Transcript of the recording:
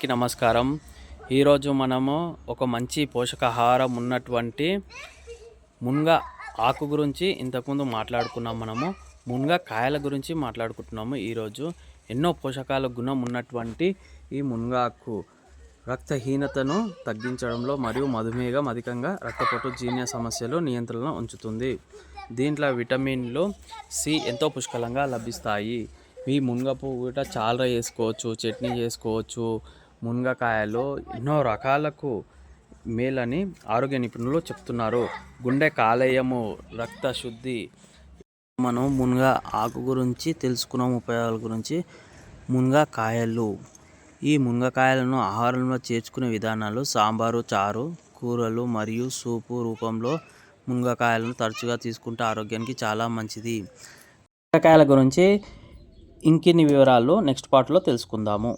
అందరికీ నమస్కారం. ఈరోజు మనము ఒక మంచి పోషకాహారం ఉన్నటువంటి మునగ ఆకు గురించి ఇంతకుముందు మాట్లాడుకున్నాం. మనము మునగ కాయల గురించి మాట్లాడుకుంటున్నాము. ఈరోజు ఎన్నో పోషకాల గుణం ఉన్నటువంటి ఈ మునగ ఆకు రక్తహీనతను తగ్గించడంలో మరియు మధుమేహం, అధికంగా రక్తపోటు, జీర్ణ సమస్యలు నియంత్రణలో ఉంచుతుంది. దీంట్లో విటమిన్లు సి ఎంతో పుష్కలంగా లభిస్తాయి. ఈ మునగ పువ్వు కూడా చాలా చేసుకోవచ్చు, చట్నీ చేసుకోవచ్చు. మునగకాయలో ఎన్నో రకాలకు మేలని ఆరోగ్య నిపుణులు చెప్తున్నారు. గుండె కాలేయము, రక్త శుద్ధి. మనం మునగ ఆకు గురించి తెలుసుకున్నాం, ఉపయోగాల గురించి. మునగకాయలు, ఈ మునగకాయలను ఆహారంలో చేర్చుకునే విధానాలు: సాంబారు, చారు, కూరలు మరియు సూపు రూపంలో మునగకాయలను తరచుగా తీసుకుంటే ఆరోగ్యానికి చాలా మంచిది. మునగకాయల గురించి ఇంకిన్ని వివరాలు నెక్స్ట్ పార్ట్లో తెలుసుకుందాము.